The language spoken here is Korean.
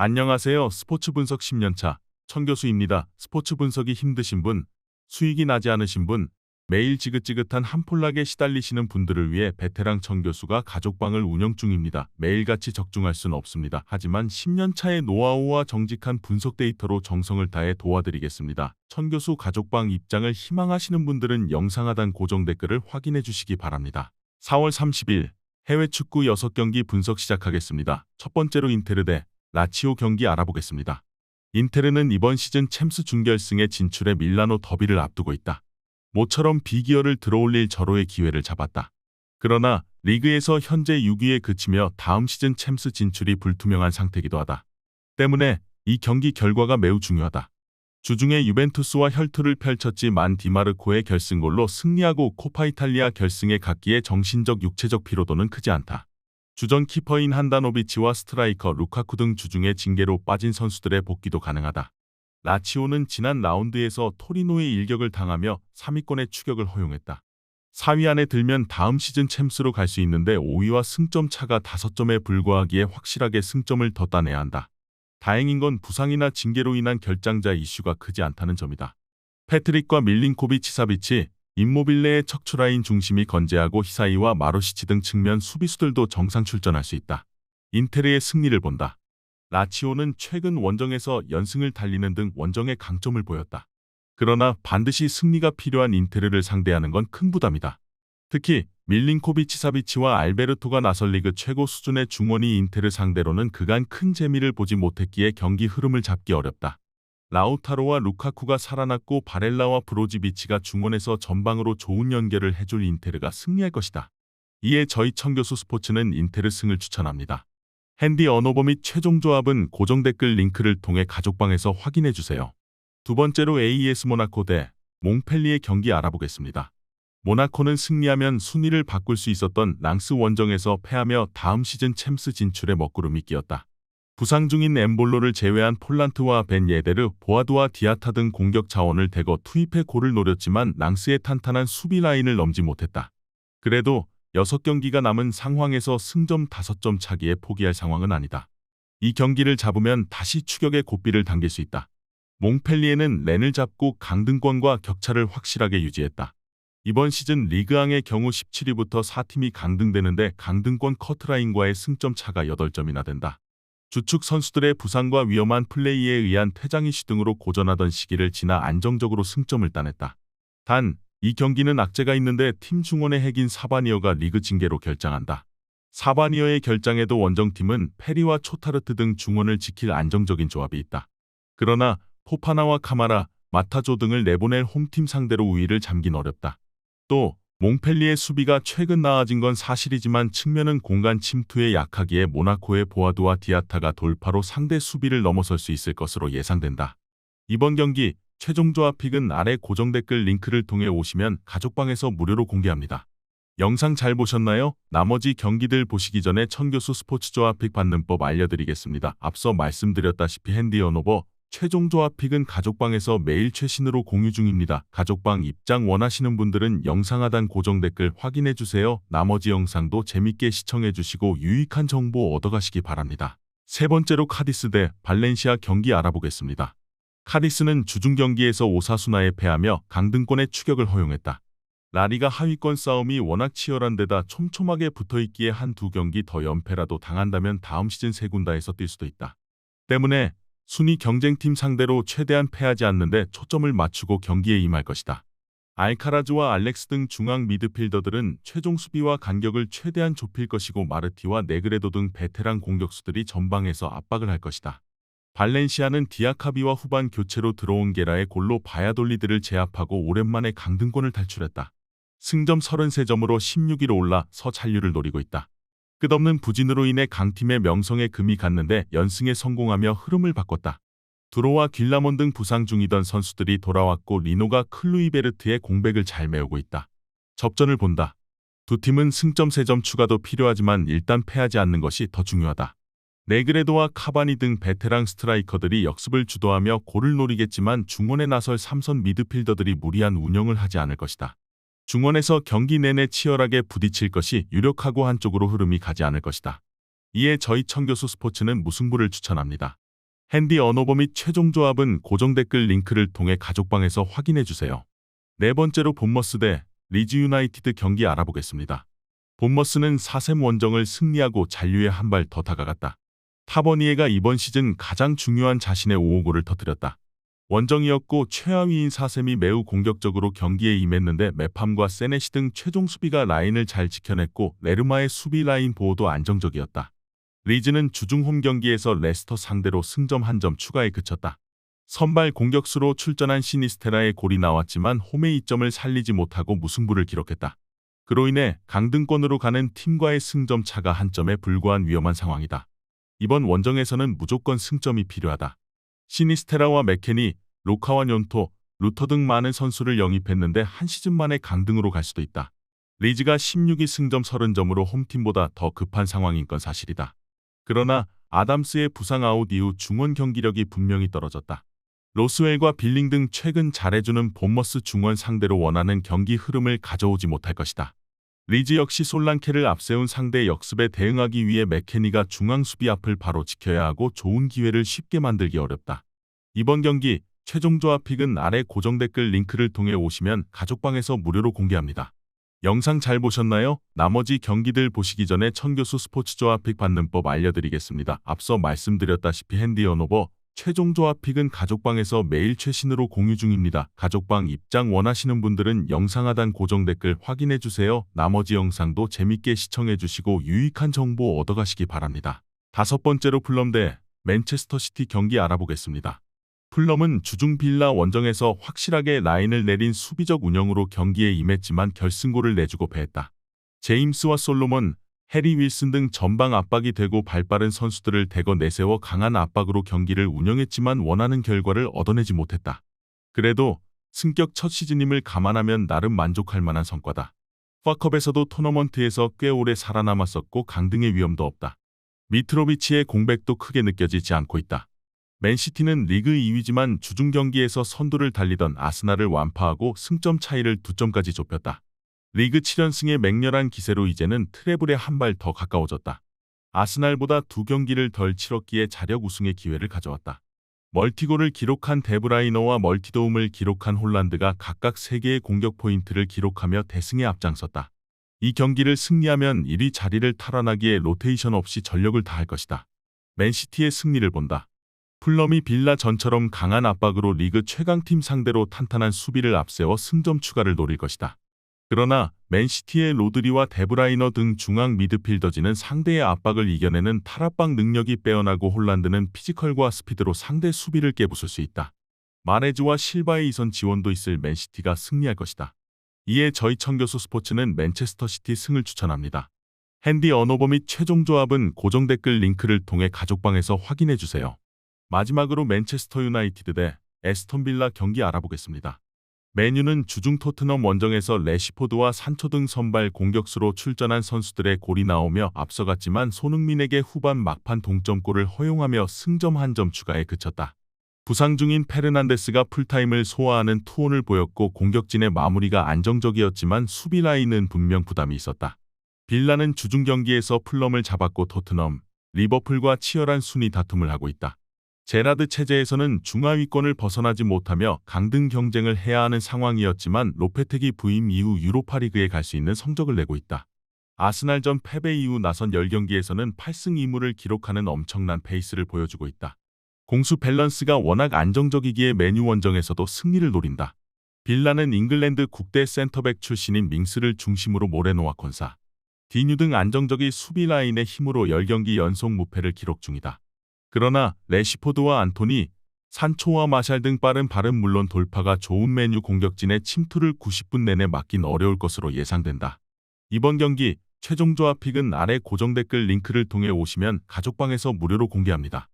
안녕하세요. 스포츠 분석 10년차 천교수입니다. 스포츠 분석이 힘드신 분, 수익이 나지 않으신 분, 매일 지긋지긋한 한폴락에 시달리시는 분들을 위해 베테랑 천교수가 가족방을 운영 중입니다. 매일같이 적중할 수는 없습니다. 하지만 10년차의 노하우와 정직한 분석 데이터로 정성을 다해 도와드리겠습니다. 천교수 가족방 입장을 희망하시는 분들은 영상 하단 고정 댓글을 확인해 주시기 바랍니다. 4월 30일 해외 축구 6경기 분석 시작하겠습니다. 첫 번째로 인테르 대 라치오 경기 알아보겠습니다. 인테르는 이번 시즌 챔스 준결승에 진출해 밀라노 더비를 앞두고 있다. 모처럼 비기어를 들어올릴 절호의 기회를 잡았다. 그러나 리그에서 현재 6위에 그치며 다음 시즌 챔스 진출이 불투명한 상태이기도 하다. 때문에 이 경기 결과가 매우 중요하다. 주중에 유벤투스와 혈투를 펼쳤지만 디마르코의 결승골로 승리하고 코파 이탈리아 결승에 갔기에 정신적 육체적 피로도는 크지 않다. 주전 키퍼인 한다노비치와 스트라이커 루카쿠 등 주중에 징계로 빠진 선수들의 복귀도 가능하다. 라치오는 지난 라운드에서 토리노의 일격을 당하며 3위권의 추격을 허용했다. 4위 안에 들면 다음 시즌 챔스로 갈 수 있는데 5위와 승점 차가 5점에 불과하기에 확실하게 승점을 더 따내야 한다. 다행인 건 부상이나 징계로 인한 결장자 이슈가 크지 않다는 점이다. 패트릭과 밀린코비치 사비치, 임모빌레의 척추라인 중심이 건재하고 히사이와 마로시치 등 측면 수비수들도 정상 출전할 수 있다. 인테르의 승리를 본다. 라치오는 최근 원정에서 연승을 달리는 등 원정의 강점을 보였다. 그러나 반드시 승리가 필요한 인테르를 상대하는 건 큰 부담이다. 특히 밀린코비치 사비치와 알베르토가 나설 리그 최고 수준의 중원이 인테르 상대로는 그간 큰 재미를 보지 못했기에 경기 흐름을 잡기 어렵다. 라우타로와 루카쿠가 살아났고 바렐라와 브로지비치가 중원에서 전방으로 좋은 연결을 해줄 인테르가 승리할 것이다. 이에 저희 천교수 스포츠는 인테르 승을 추천합니다. 핸디 언어버 및 최종 조합은 고정 댓글 링크를 통해 가족방에서 확인해주세요. 두 번째로 AS 모나코 대 몽펠리에 경기 알아보겠습니다. 모나코는 승리하면 순위를 바꿀 수 있었던 랑스 원정에서 패하며 다음 시즌 챔스 진출에 먹구름이 끼었다. 부상 중인 엠볼로를 제외한 폴란트와 벤 예데르, 보아두와 디아타 등 공격 자원을 대거 투입해 골을 노렸지만 랑스의 탄탄한 수비 라인을 넘지 못했다. 그래도 6경기가 남은 상황에서 승점 5점 차기에 포기할 상황은 아니다. 이 경기를 잡으면 다시 추격의 고삐를 당길 수 있다. 몽펠리에는 렌을 잡고 강등권과 격차를 확실하게 유지했다. 이번 시즌 리그앙의 경우 17위부터 4팀이 강등되는데 강등권 커트라인과의 승점 차가 8점이나 된다. 주축 선수들의 부상과 위험한 플레이에 의한 퇴장 이슈 등으로 고전하던 시기를 지나 안정적으로 승점을 따냈다. 단, 이 경기는 악재가 있는데 팀 중원의 핵인 사바니어가 리그 징계로 결장한다. 사바니어의 결장에도 원정팀은 페리와 초타르트 등 중원을 지킬 안정적인 조합이 있다. 그러나 포파나와 카마라, 마타조 등을 내보낼 홈팀 상대로 우위를 잠긴 어렵다. 또 몽펠리의 수비가 최근 나아진 건 사실이지만 측면은 공간 침투에 약하기에 모나코의 보아두와 디아타가 돌파로 상대 수비를 넘어설 수 있을 것으로 예상된다. 이번 경기 최종 조합 픽은 아래 고정 댓글 링크를 통해 오시면 가족방에서 무료로 공개합니다. 영상 잘 보셨나요? 나머지 경기들 보시기 전에 천교수 스포츠 조합 픽 받는 법 알려드리겠습니다. 앞서 말씀드렸다시피 핸디 언어버 최종 조합 픽은 가족방에서 매일 최신으로 공유 중입니다. 가족방 입장 원하시는 분들은 영상 하단 고정 댓글 확인해주세요. 나머지 영상도 재밌게 시청해주시고 유익한 정보 얻어가시기 바랍니다. 세 번째로 카디스 대 발렌시아 경기 알아보겠습니다. 카디스는 주중 경기에서 오사수나에 패하며 강등권의 추격을 허용했다. 라리가 하위권 싸움이 워낙 치열한 데다 촘촘하게 붙어있기에 한두 경기 더 연패라도 당한다면 다음 시즌 세군다에서 뛸 수도 있다. 때문에 순위 경쟁팀 상대로 최대한 패하지 않는데 초점을 맞추고 경기에 임할 것이다. 알카라즈와 알렉스 등 중앙 미드필더들은 최종 수비와 간격을 최대한 좁힐 것이고 마르티와 네그레도 등 베테랑 공격수들이 전방에서 압박을 할 것이다. 발렌시아는 디아카비와 후반 교체로 들어온 게라의 골로 바야돌리드를 제압하고 오랜만에 강등권을 탈출했다. 승점 33점으로 16위로 올라 서잔류를 노리고 있다. 끝없는 부진으로 인해 강팀의 명성에 금이 갔는데 연승에 성공하며 흐름을 바꿨다. 두로와 길라몬 등 부상 중이던 선수들이 돌아왔고 리노가 클루이베르트의 공백을 잘 메우고 있다. 접전을 본다. 두 팀은 승점 3점 추가도 필요하지만 일단 패하지 않는 것이 더 중요하다. 네그레도와 카바니 등 베테랑 스트라이커들이 역습을 주도하며 골을 노리겠지만 중원에 나설 3선 미드필더들이 무리한 운영을 하지 않을 것이다. 중원에서 경기 내내 치열하게 부딪힐 것이 유력하고 한쪽으로 흐름이 가지 않을 것이다. 이에 저희 천교수 스포츠는 무승부를 추천합니다. 핸디 언오버 및 최종 조합은 고정 댓글 링크를 통해 가족방에서 확인해 주세요. 네 번째로 본머스 대 리즈 유나이티드 경기 알아보겠습니다. 본머스는 4셈 원정을 승리하고 잔류에 한 발 더 다가갔다. 타버니에가 이번 시즌 가장 중요한 자신의 5호골을 터뜨렸다. 원정이었고 최하위인 4셈이 매우 공격적으로 경기에 임했는데 메팜과 세네시 등 최종 수비가 라인을 잘 지켜냈고 레르마의 수비 라인 보호도 안정적이었다. 리즈는 주중 홈 경기에서 레스터 상대로 승점 1점 추가에 그쳤다. 선발 공격수로 출전한 시니스테라의 골이 나왔지만 홈의 이점을 살리지 못하고 무승부를 기록했다. 그로 인해 강등권으로 가는 팀과의 승점 차가 한 점에 불과한 위험한 상황이다. 이번 원정에서는 무조건 승점이 필요하다. 시니스테라와 맥케니, 로카와 뇰토, 루터 등 많은 선수를 영입했는데 한 시즌 만에 강등으로 갈 수도 있다. 리즈가 16위 승점 30점으로 홈팀보다 더 급한 상황인 건 사실이다. 그러나 아담스의 부상 아웃 이후 중원 경기력이 분명히 떨어졌다. 로스웰과 빌링 등 최근 잘해주는 본머스 중원 상대로 원하는 경기 흐름을 가져오지 못할 것이다. 리즈 역시 솔랑케를 앞세운 상대의 역습에 대응하기 위해 맥케니가 중앙 수비 앞을 바로 지켜야 하고 좋은 기회를 쉽게 만들기 어렵다. 이번 경기 최종 조합 픽은 아래 고정 댓글 링크를 통해 오시면 가족방에서 무료로 공개합니다. 영상 잘 보셨나요? 나머지 경기들 보시기 전에 천교수 스포츠 조합 픽 받는 법 알려드리겠습니다. 앞서 말씀드렸다시피 핸디 언오버 최종 조합 픽은 가족방에서 매일 최신으로 공유 중입니다. 가족방 입장 원하시는 분들은 영상 하단 고정 댓글 확인해주세요. 나머지 영상도 재밌게 시청해주시고 유익한 정보 얻어가시기 바랍니다. 다섯 번째로 풀럼 대 맨체스터 시티 경기 알아보겠습니다. 풀럼은 주중 빌라 원정에서 확실하게 라인을 내린 수비적 운영으로 경기에 임했지만 결승골을 내주고 패했다. 제임스와 솔로몬, 해리 윌슨 등 전방 압박이 되고 발빠른 선수들을 대거 내세워 강한 압박으로 경기를 운영했지만 원하는 결과를 얻어내지 못했다. 그래도 승격 첫 시즌임을 감안하면 나름 만족할 만한 성과다. 파컵에서도 토너먼트에서 꽤 오래 살아남았었고 강등의 위험도 없다. 미트로비치의 공백도 크게 느껴지지 않고 있다. 맨시티는 리그 2위지만 주중 경기에서 선두를 달리던 아스날을 완파하고 승점 차이를 2점까지 좁혔다. 리그 7연승의 맹렬한 기세로 이제는 트래블에 한 발 더 가까워졌다. 아스날보다 2경기를 덜 치렀기에 자력 우승의 기회를 가져왔다. 멀티골을 기록한 데브라이너와 멀티도움을 기록한 홀란드가 각각 3개의 공격 포인트를 기록하며 대승에 앞장섰다. 이 경기를 승리하면 1위 자리를 탈환하기에 로테이션 없이 전력을 다할 것이다. 맨시티의 승리를 본다. 풀럼이 빌라 전처럼 강한 압박으로 리그 최강팀 상대로 탄탄한 수비를 앞세워 승점 추가를 노릴 것이다. 그러나 맨시티의 로드리와 데브라이너 등 중앙 미드필더진은 상대의 압박을 이겨내는 탈압박 능력이 빼어나고 홀란드는 피지컬과 스피드로 상대 수비를 깨부술 수 있다. 마레즈와 실바의 이선 지원도 있을 맨시티가 승리할 것이다. 이에 저희 천교수 스포츠는 맨체스터 시티 승을 추천합니다. 핸디 언오버 및 최종 조합은 고정 댓글 링크를 통해 가족방에서 확인해주세요. 마지막으로 맨체스터 유나이티드 대 에스턴 빌라 경기 알아보겠습니다. 맨유는 주중 토트넘 원정에서 레시포드와 산초 등 선발 공격수로 출전한 선수들의 골이 나오며 앞서갔지만 손흥민에게 후반 막판 동점골을 허용하며 승점 1점 추가에 그쳤다. 부상 중인 페르난데스가 풀타임을 소화하는 투혼을 보였고 공격진의 마무리가 안정적이었지만 수비 라인은 분명 부담이 있었다. 빌라는 주중 경기에서 풀럼을 잡았고 토트넘, 리버풀과 치열한 순위 다툼을 하고 있다. 제라드 체제에서는 중하위권을 벗어나지 못하며 강등 경쟁을 해야 하는 상황이었지만 로페teg이 부임 이후 유로파리그에 갈 수 있는 성적을 내고 있다. 아스날전 패배 이후 나선 10경기에서는 8승 2무를 기록하는 엄청난 페이스를 보여주고 있다. 공수 밸런스가 워낙 안정적이기에 메뉴 원정에서도 승리를 노린다. 빌라는 잉글랜드 국대 센터백 출신인 밍스를 중심으로 모레노와 콘사, 디뉴 등 안정적인 수비 라인의 힘으로 10경기 연속 무패를 기록 중이다. 그러나 레시포드와 안토니, 산초와 마샬 등 빠른 발은 물론 돌파가 좋은 메뉴 공격진의 침투를 90분 내내 막긴 어려울 것으로 예상된다. 이번 경기 최종 조합 픽은 아래 고정 댓글 링크를 통해 오시면 가족방에서 무료로 공개합니다.